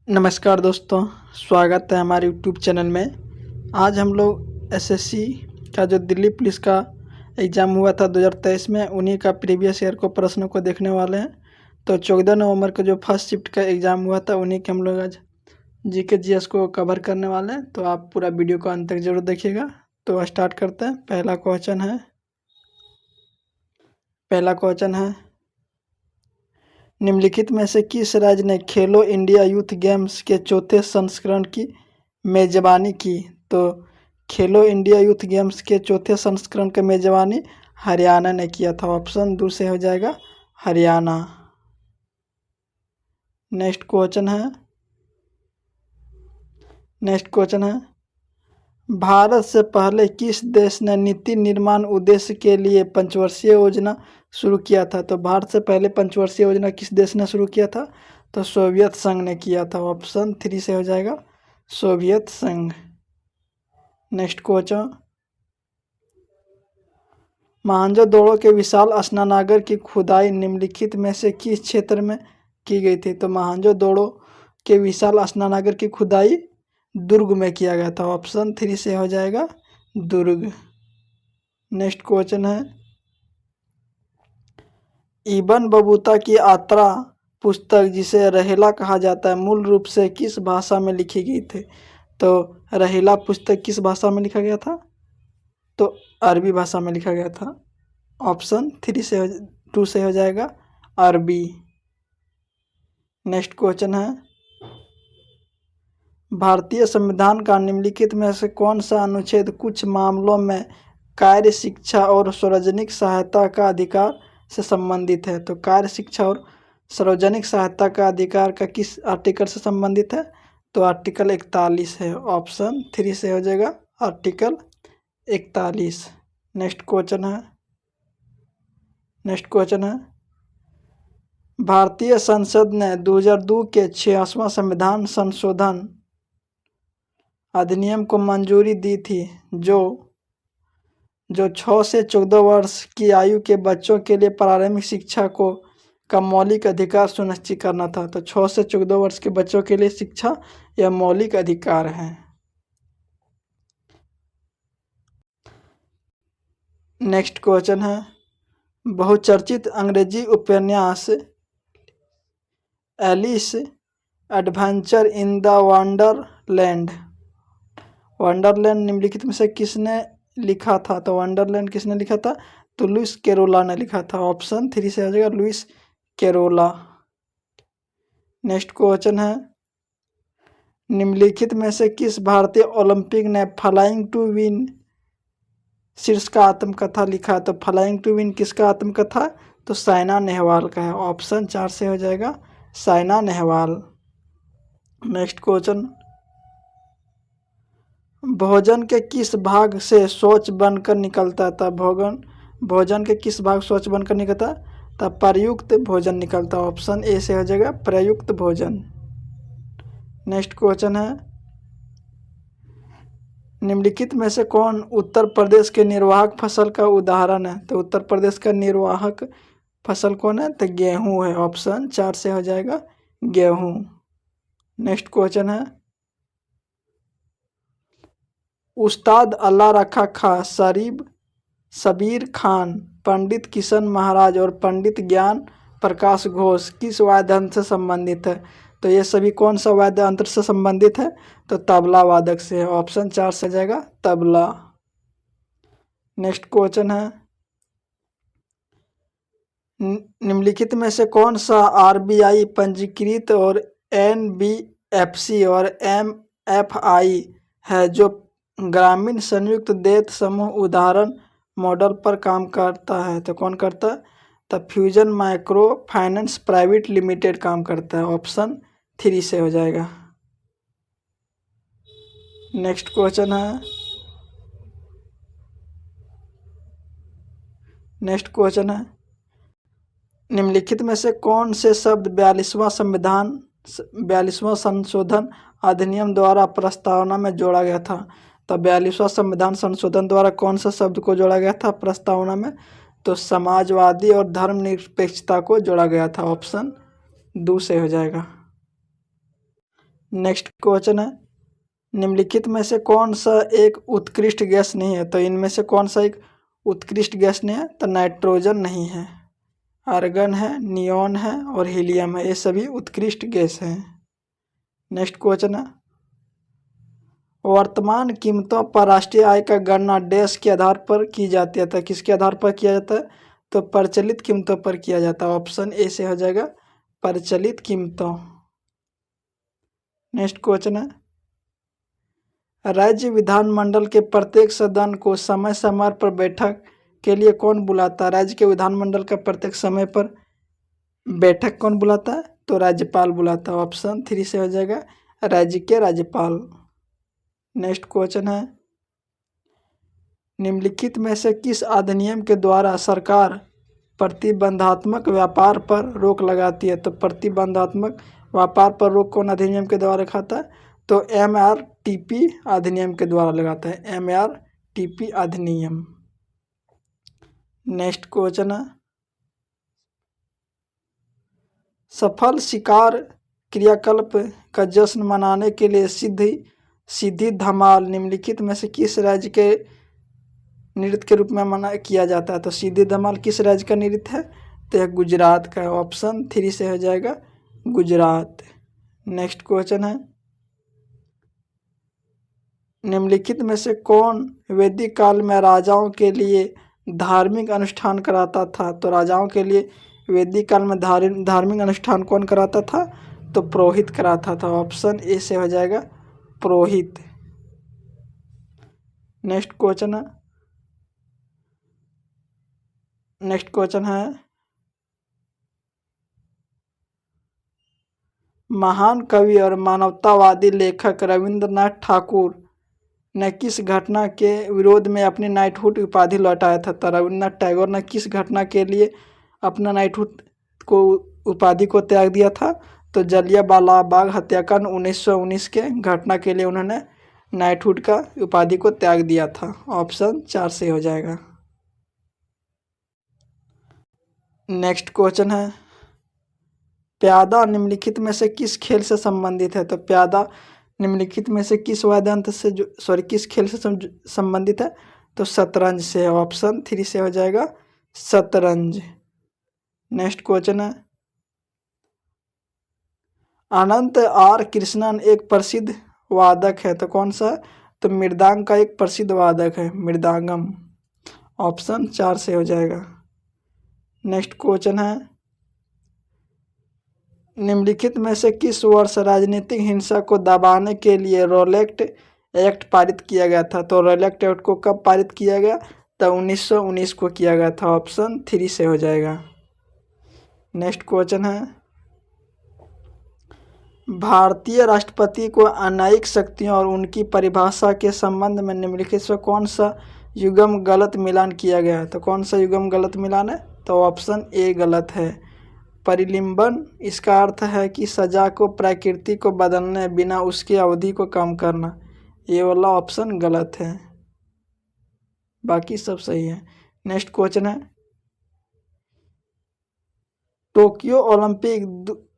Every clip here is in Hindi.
नमस्कार दोस्तों, स्वागत है हमारे यूट्यूब चैनल में। आज हम लोग एसएससी का जो दिल्ली पुलिस का एग्ज़ाम हुआ था 2023 में, उन्हीं का प्रीवियस ईयर को प्रश्नों को देखने वाले हैं। तो 14 नवंबर को जो फर्स्ट शिफ्ट का एग्ज़ाम हुआ था, उन्हीं के हम लोग आज जीके जीएस को कवर करने वाले हैं। तो आप पूरा वीडियो को अंत तक जरूर देखिएगा। तो स्टार्ट करते हैं। पहला क्वेश्चन है निम्नलिखित में से किस राज्य ने खेलो इंडिया यूथ गेम्स के चौथे संस्करण की मेजबानी की? तो खेलो इंडिया यूथ गेम्स के चौथे संस्करण की मेजबानी हरियाणा ने किया था। ऑप्शन 2 से हो जाएगा हरियाणा। नेक्स्ट क्वेश्चन है भारत से पहले किस देश ने नीति निर्माण उद्देश्य के लिए पंचवर्षीय योजना शुरू किया था? तो भारत से पहले पंचवर्षीय योजना किस देश ने शुरू किया था? तो सोवियत संघ ने किया था। ऑप्शन 3 से हो जाएगा सोवियत संघ। नेक्स्ट क्वेश्चन, मोहनजोदड़ो के विशाल स्नानागार की खुदाई निम्नलिखित में से किस क्षेत्र में की गई थी? तो मोहनजोदड़ो के विशाल स्नानागार की खुदाई दुर्ग में किया गया था। ऑप्शन 3 से हो जाएगा दुर्ग। नेक्स्ट क्वेश्चन है इब्न बतूता की यात्रा पुस्तक, जिसे रहेला कहा जाता है, मूल रूप से किस भाषा में लिखी गई थी? तो रहेला पुस्तक किस भाषा में लिखा गया था? तो अरबी भाषा में लिखा गया था। ऑप्शन 2 से हो जाएगा अरबी। नेक्स्ट क्वेश्चन है भारतीय संविधान का निम्नलिखित में से कौन सा अनुच्छेद कुछ मामलों में कार्य शिक्षा और सार्वजनिक सहायता का अधिकार से संबंधित है? तो कार्य शिक्षा और सार्वजनिक सहायता का अधिकार का किस आर्टिकल से संबंधित है? तो आर्टिकल 41 है। ऑप्शन 3 से हो जाएगा आर्टिकल 41। नेक्स्ट क्वेश्चन है भारतीय संसद ने 2002 के 66वां संविधान संशोधन अधिनियम को मंजूरी दी थी, जो 6 से 14 वर्ष की आयु के बच्चों के लिए प्रारंभिक शिक्षा का मौलिक अधिकार सुनिश्चित करना था। तो 6 से 14 वर्ष के बच्चों के लिए शिक्षा यह मौलिक अधिकार है। नेक्स्ट क्वेश्चन है बहुचर्चित अंग्रेजी उपन्यास Alice adventure in the wonderland निम्नलिखित में से किसने लिखा था? तो वंडरलैंड किसने लिखा था? तो लुइस कैरोला ने लिखा था। ऑप्शन 3 से आ जाएगा लुइस कैरोला। नेक्स्ट क्वेश्चन है निम्नलिखित में से किस भारतीय ओलंपिक ने फ्लाइंग टू विन शीर्ष का आत्मकथा लिखा? तो फ्लाइंग टू विन किसका आत्मकथा? तो साइना नेहवाल का है। ऑप्शन 4 से हो जाएगा साइना नेहवाल। नेक्स्ट क्वेश्चन भोजन के किस भाग से शौच बनकर निकलता था? भोजन के किस भाग शौच बनकर निकलता? तब प्रयुक्त भोजन निकलता। ऑप्शन ए से हो जाएगा प्रयुक्त भोजन। नेक्स्ट क्वेश्चन है निम्नलिखित में से कौन उत्तर प्रदेश के निर्वाहक फसल का उदाहरण है? तो उत्तर प्रदेश का निर्वाहक फसल कौन है? तो गेहूं है। ऑप्शन 4 से हो जाएगा गेहूं। नेक्स्ट क्वेश्चन है उस्ताद अल्लाह रखा खां, शबीर खान, पंडित किशन महाराज और पंडित ज्ञान प्रकाश घोष किस वाद्य यंत्र से संबंधित है? तो ये सभी कौन सा वाद्य यंत्र से संबंधित है? तो तबला वादक से है। ऑप्शन 4 से जाएगा तबला। नेक्स्ट क्वेश्चन है निम्नलिखित में से कौन सा आरबीआई पंजीकृत और एनबीएफसी और एमएफआई है जो ग्रामीण संयुक्त देयता समूह उदाहरण मॉडल पर काम करता है? तो कौन करता है? तब fusion micro finance private limited काम करता है। ऑप्शन 3 से हो जाएगा। नेक्स्ट क्वेश्चन है निम्नलिखित में से कौन से शब्द 42वां संशोधन अधिनियम द्वारा प्रस्तावना में जोड़ा गया था? तो 42वां संविधान संशोधन द्वारा कौन सा शब्द को जोड़ा गया था प्रस्तावना में? तो समाजवादी और धर्मनिरपेक्षता को जोड़ा गया था। ऑप्शन 2 से हो जाएगा। नेक्स्ट क्वेश्चन है, निम्नलिखित में से कौन सा एक उत्कृष्ट गैस नहीं है? तो इनमें से कौन सा एक उत्कृष्ट गैस नहीं है? तो नाइट्रोजन नहीं है, आर्गन है, नियॉन है और हीलियम है, ये सभी उत्कृष्ट गैस हैं। नेक्स्ट क्वेश्चन है, वर्तमान कीमतों पर राष्ट्रीय आय का गणना डैश के आधार पर की जाती है? तो किसके आधार पर किया जाता है? तो प्रचलित कीमतों पर किया जाता है। ऑप्शन ए से हो जाएगा प्रचलित कीमतों। नेक्स्ट क्वेश्चन है, राज्य विधानमंडल के प्रत्येक सदन को समय समय पर बैठक के लिए कौन बुलाता है? राज्य के विधानमंडल का प्रत्येक समय पर बैठक कौन बुलाता है? तो राज्यपाल बुलाता है। ऑप्शन 3 से हो जाएगा राज्य के राज्यपाल। नेक्स्ट क्वेश्चन है, निम्नलिखित में से किस अधिनियम के द्वारा सरकार प्रतिबंधात्मक व्यापार पर रोक लगाती है? तो प्रतिबंधात्मक व्यापार पर रोक कौन अधिनियम के द्वारा लगाता है? तो MRTP अधिनियम के द्वारा लगाता है, MRTP अधिनियम। नेक्स्ट क्वेश्चन है, सफल शिकार क्रियाकल्प का जश्न मनाने के लिए सीधी धमाल निम्नलिखित में से किस राज्य के नृत्य के रूप में मना किया जाता है? तो सीधी धमाल किस राज्य का नृत्य है? तो यह गुजरात का है। ऑप्शन 3 से हो जाएगा गुजरात। नेक्स्ट क्वेश्चन है, निम्नलिखित में से कौन वैदिक काल में राजाओं के लिए धार्मिक अनुष्ठान कराता था? तो राजाओं के लिए वैदिक काल में धार्मिक अनुष्ठान कौन कराता था? तो पुरोहित कराता था। ऑप्शन ए से हो जाएगा पुरोहित। नेक्स्ट क्वेश्चन है, महान कवि और मानवतावादी लेखक रविंद्रनाथ ठाकुर ने किस घटना के विरोध में अपनी नाइटहुड उपाधि लौटाया था? तो रविंद्रनाथ टैगोर ने किस घटना के लिए अपना नाइटहुड को उपाधि को त्याग दिया था? तो जलियांवाला बाग हत्याकांड 1919 के घटना के लिए उन्होंने नाइटहुड का उपाधि को त्याग दिया था। ऑप्शन 4 से हो जाएगा। नेक्स्ट क्वेश्चन है, प्यादा निम्नलिखित में से किस खेल से संबंधित है? तो प्यादा निम्नलिखित में से किस वाद्ययंत्र से किस खेल से संबंधित है? तो शतरंज से। ऑप्शन 3 से हो जाएगा शतरंज। नेक्स्ट क्वेश्चन है, अनंत आर कृष्णन एक प्रसिद्ध वादक है, तो कौन सा? तो मृदांग का एक प्रसिद्ध वादक है, मृदांगम। ऑप्शन 4 से हो जाएगा। नेक्स्ट क्वेश्चन है, निम्नलिखित में से किस वर्ष राजनीतिक हिंसा को दबाने के लिए रॉलेट एक्ट पारित किया गया था? तो रॉलेट एक्ट को कब पारित किया गया? तो 1919 को किया गया था। ऑप्शन 3 से हो जाएगा। नेक्स्ट क्वेश्चन है, भारतीय राष्ट्रपति को अनैतिक शक्तियों और उनकी परिभाषा के संबंध में निम्नलिखित से कौन सा युग्म गलत मिलान किया गया है? तो कौन सा युग्म गलत मिलान है? तो ऑप्शन ए गलत है, परिलिंबन। इसका अर्थ है कि सजा को प्रकृति को बदलने बिना उसकी अवधि को कम करना। ये वाला ऑप्शन गलत है, बाकी सब सही है। नेक्स्ट क्वेश्चन है, टोक्यो ओलंपिक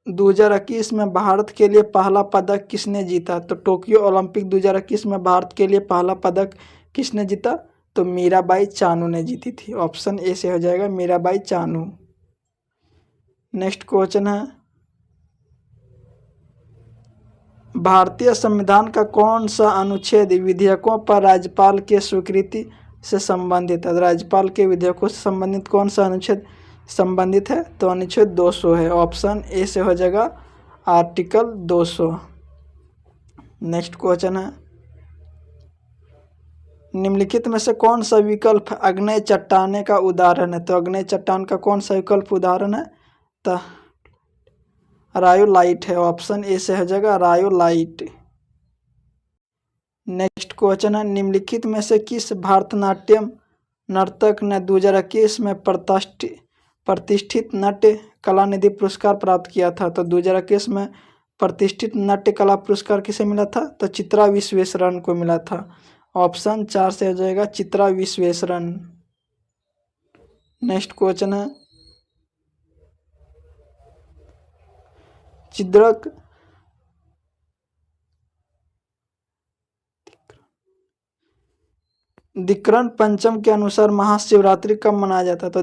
2021 में भारत के लिए पहला पदक किसने जीता? तो टोक्यो ओलंपिक 2021 में भारत के लिए पहला पदक किसने जीता? तो मीराबाई चानू ने जीती थी। ऑप्शन ए से हो जाएगा मीराबाई चानू। नेक्स्ट क्वेश्चन है, भारतीय संविधान का कौन सा अनुच्छेद विधेयकों पर राज्यपाल के स्वीकृति से संबंधित है? राज्यपाल के विधेयकों से संबंधित कौन सा अनुच्छेद संबंधित है? तो अनुच्छेद 200 है। ऑप्शन ए से हो जाएगा आर्टिकल 200। नेक्स्ट क्वेश्चन है, निम्नलिखित में से कौन सा विकल्प अग्नेय चट्टाने का उदाहरण है? तो अग्नेय चट्टान का कौन सा विकल्प उदाहरण है? तो रायोलाइट है। ऑप्शन ए से हो जाएगा रायोलाइट। नेक्स्ट क्वेश्चन है, निम्नलिखित में से किस भारतनाट्यम नर्तक ने 2021 में प्रतिष्ठित नाट्य कला निधि पुरस्कार प्राप्त किया था? तो 2021 में प्रतिष्ठित नाट्य कला पुरस्कार किसे मिला था? तो चित्रा विश्वेश्वरन को मिला था। ऑप्शन 4 से हो जाएगा चित्रा विश्वेश्वरन। नेक्स्ट क्वेश्चन है, चित्रक दिक्रम पंचम के अनुसार महाशिवरात्रि कब मनाया जाता है? तो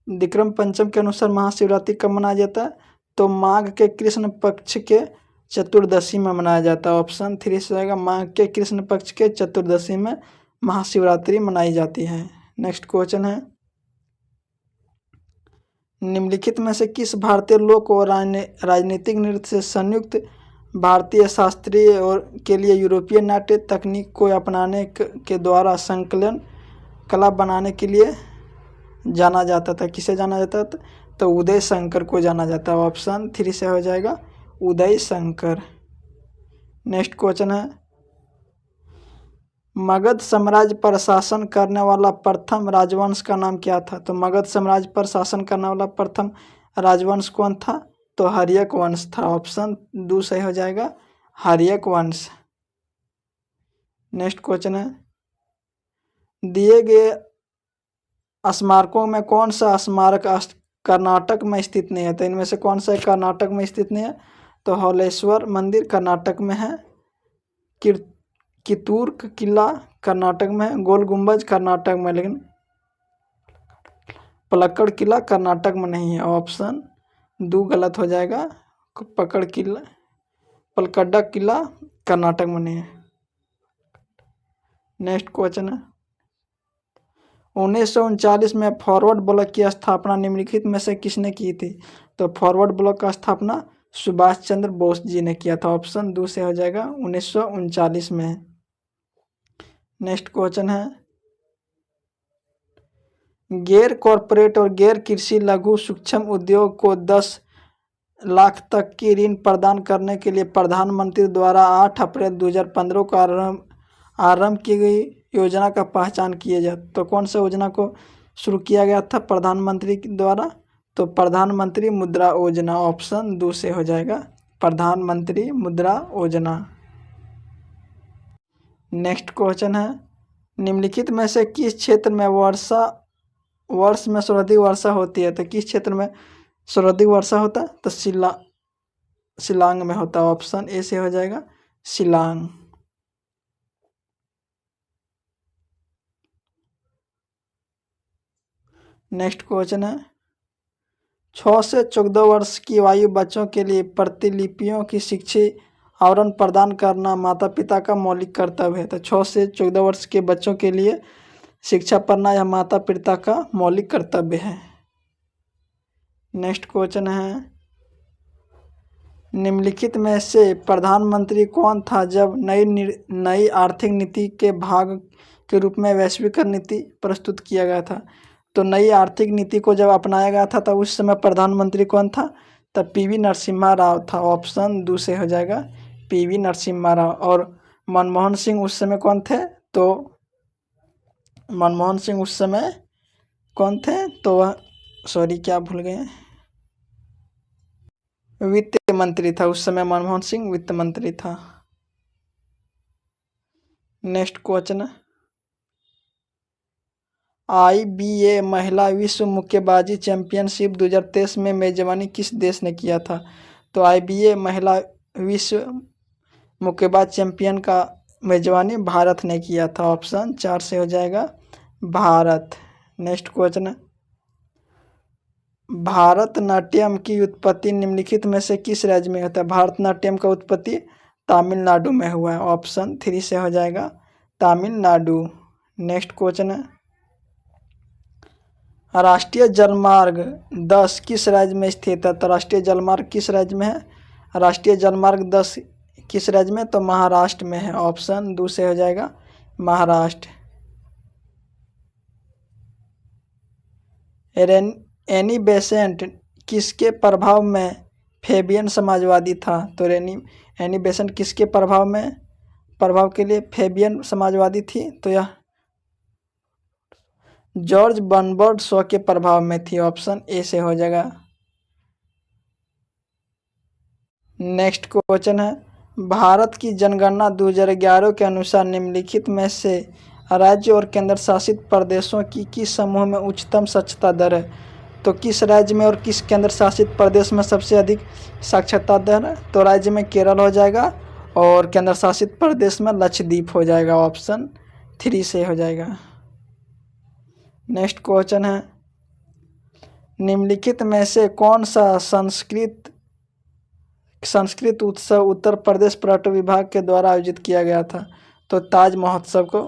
दिक्रम पंचम के अनुसार महाशिवरात्रि कब मनाया जाता है? तो माघ के कृष्ण पक्ष के चतुर्दशी में मनाया जाता है। ऑप्शन 3 से आएगा, माघ के कृष्ण पक्ष के चतुर्दशी में महाशिवरात्रि मनाई जाती है। नेक्स्ट क्वेश्चन है, निम्नलिखित में से किस भारतीय लोक और राजनीतिक नृत्य से संयुक्त भारतीय शास्त्रीय और के लिए यूरोपीय नाट्य तकनीक को अपनाने के द्वारा संकलन कला बनाने के लिए जाना जाता था? किसे जाना जाता था? तो उदय शंकर को जाना जाता है। ऑप्शन 3 से हो जाएगा, उदय शंकर। नेक्स्ट क्वेश्चन है, मगध साम्राज्य पर शासन करने वाला प्रथम राजवंश का नाम क्या था? तो मगध साम्राज्य पर शासन करने वाला प्रथम राजवंश कौन था? तो हर्यक वंश था। ऑप्शन 2 सही हो जाएगा, हर्यक वंश। नेक्स्ट क्वेश्चन है, दिए गए स्मारकों में कौन सा स्मारक कर्नाटक में स्थित नहीं है? तो इनमें से कौन सा कर्नाटक में स्थित नहीं है? तो हौलेश्वर मंदिर कर्नाटक में है, कितूर किला कर्नाटक में है, गोल गुंबज कर्नाटक में, लेकिन पलक्कड़ किला कर्नाटक में नहीं है। ऑप्शन 2 गलत हो जाएगा, पलक्कड़ किला कर्नाटक में नहीं है। नेक्स्ट क्वेश्चन है, 1939 में फॉरवर्ड ब्लॉक की स्थापना निम्नलिखित में से किसने की थी? तो फॉरवर्ड ब्लॉक का स्थापना सुभाष चंद्र बोस जी ने किया था। ऑप्शन 2 से हो जाएगा, 1939 में। नेक्स्ट क्वेश्चन है, गैर कॉरपोरेट और गैर कृषि लघु सूक्ष्म उद्योग को 10 लाख तक की ऋण प्रदान करने के लिए प्रधानमंत्री द्वारा 8 अप्रैल 2015 को आरंभ की गई योजना का पहचान किए जाए। तो कौन सा योजना को शुरू किया गया था प्रधानमंत्री द्वारा? तो प्रधानमंत्री मुद्रा योजना। ऑप्शन 2 से हो जाएगा, प्रधानमंत्री मुद्रा योजना। नेक्स्ट क्वेश्चन है, निम्नलिखित में से किस क्षेत्र में वर्ष में सर्वाधिक वर्षा होती है? तो किस क्षेत्र में सर्वाधिक वर्षा होता है? तो शिलांग में होता है। ऑप्शन ए से हो जाएगा, शिलांग। नेक्स्ट क्वेश्चन है, 6 से 14 वर्ष की आयु बच्चों के लिए प्रतिलिपियों की शिक्षित आवरण प्रदान करना माता पिता का मौलिक कर्तव्य है। तो 6 से 14 वर्ष के बच्चों के लिए शिक्षा पढ़ना यह माता पिता का मौलिक कर्तव्य है। नेक्स्ट क्वेश्चन है, निम्नलिखित में से प्रधानमंत्री कौन था जब नई आर्थिक नीति के भाग के रूप में वैश्वीकरण नीति प्रस्तुत किया गया था? तो नई आर्थिक नीति को जब अपनाया गया था तब उस समय प्रधानमंत्री कौन था? तब पीवी नरसिम्हा राव था। ऑप्शन 2 से हो जाएगा, पीवी नरसिम्हा राव। और मनमोहन सिंह उस समय कौन थे? तो मनमोहन सिंह उस समय कौन थे? तो वह क्या भूल गए, वित्त मंत्री था उस समय। मनमोहन सिंह वित्त मंत्री था। नेक्स्ट क्वेश्चन, IBA महिला विश्व मुक्केबाजी चैंपियनशिप 2023 में मेजबानी किस देश ने किया था? तो IBA महिला विश्व मुक्केबाज चैंपियन का मेजबानी भारत ने किया था। ऑप्शन 4 से हो जाएगा, भारत। नेक्स्ट क्वेश्चन है, भारतनाट्यम की उत्पत्ति निम्नलिखित में से किस राज्य में होता है? भारतनाट्यम का उत्पत्ति तमिलनाडु में हुआ है। ऑप्शन 3 से हो जाएगा, तमिलनाडु। नेक्स्ट क्वेश्चन है, राष्ट्रीय जलमार्ग 10 किस राज्य में स्थित है? तो राष्ट्रीय जलमार्ग किस राज्य में है? राष्ट्रीय जलमार्ग 10 किस राज्य में? तो महाराष्ट्र में है। ऑप्शन 2 से हो जाएगा, महाराष्ट्र। एनी बेसेंट किसके प्रभाव में फेबियन समाजवादी था? तो एनी बेसेंट किसके प्रभाव के लिए फेबियन समाजवादी थी? तो यह जॉर्ज बर्नार्ड शॉ के प्रभाव में थी। ऑप्शन ए से हो जाएगा। नेक्स्ट क्वेश्चन है, भारत की जनगणना 2011 के अनुसार निम्नलिखित में से राज्य और केंद्र शासित प्रदेशों की किस समूह में उच्चतम साक्षरता दर है? तो किस राज्य में और किस केंद्र शासित प्रदेश में सबसे अधिक साक्षरता दर है? तो राज्य में केरल हो जाएगा और केंद्र शासित प्रदेश में लक्षद्वीप हो जाएगा, ऑप्शन 3 से हो जाएगा। नेक्स्ट क्वेश्चन है, निम्नलिखित में से कौन सा संस्कृत उत्सव उत्तर प्रदेश पर्यटन विभाग के द्वारा आयोजित किया गया था? तो ताज महोत्सव को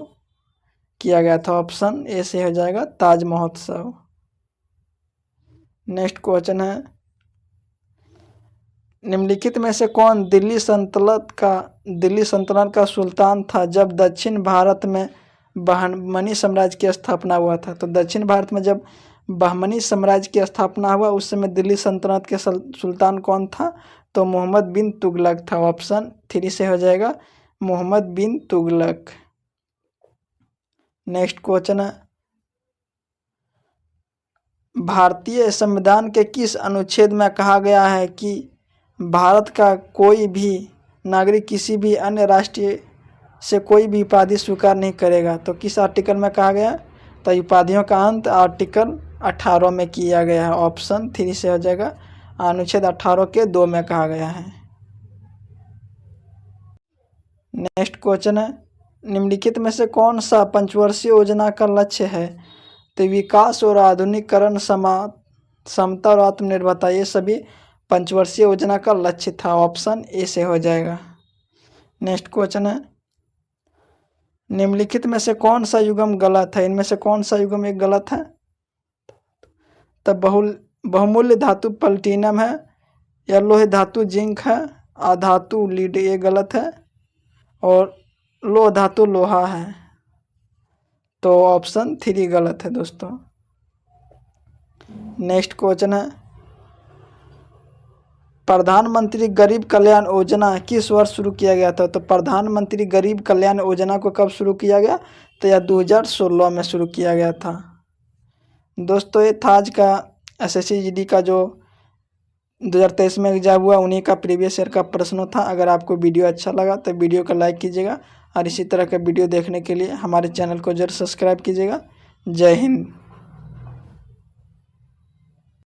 किया गया था, ऑप्शन ए से हो जाएगा ताज महोत्सव। नेक्स्ट क्वेश्चन है, निम्नलिखित में से कौन दिल्ली सल्तनत का सुल्तान था जब दक्षिण भारत में बहमनी साम्राज्य की स्थापना हुआ था? तो दक्षिण भारत में जब बहमनी साम्राज्य की स्थापना हुआ उस समय दिल्ली सल्तनत के सुल्तान कौन था? तो मोहम्मद बिन तुगलक था, ऑप्शन 3 से हो जाएगा मोहम्मद बिन तुगलक। नेक्स्ट क्वेश्चन है, भारतीय संविधान के किस अनुच्छेद में कहा गया है कि भारत का कोई भी नागरिक किसी भी अन्य राष्ट्र से कोई भी उपाधि स्वीकार नहीं करेगा? तो किस आर्टिकल में कहा गया? तो उपाधियों का अंत आर्टिकल 18 में किया गया है, ऑप्शन 3 से हो जाएगा अनुच्छेद 18 के 2 में कहा गया है। नेक्स्ट क्वेश्चन है, निम्नलिखित में से कौन सा पंचवर्षीय योजना का लक्ष्य है? तो विकास और आधुनिकीकरण, समता और आत्मनिर्भरता, ये सभी पंचवर्षीय योजना का लक्ष्य था, ऑप्शन ए से हो जाएगा। नेक्स्ट क्वेश्चन है, निम्नलिखित में से कौन सा युग्म गलत है? इनमें से कौन सा युग्म एक गलत है? तो बहुमूल्य धातु प्लैटिनम है, या लोह धातु जिंक है, अधातु लीड ये गलत है, और लोह धातु लोहा है, तो ऑप्शन 3 गलत है दोस्तों। नेक्स्ट क्वेश्चन है, प्रधानमंत्री गरीब कल्याण योजना किस वर्ष शुरू किया गया था? तो प्रधानमंत्री गरीब कल्याण योजना को कब शुरू किया गया? तो यह 2016 में शुरू किया गया था। दोस्तों ये था आज का एसएससी जीडी का जो 2023 में एग्जाम हुआ उन्हीं का प्रीवियस ईयर का प्रश्न था। अगर आपको वीडियो अच्छा लगा तो वीडियो को लाइक कीजिएगा और इसी तरह का वीडियो देखने के लिए हमारे चैनल को जरूर सब्सक्राइब कीजिएगा। जय हिंद।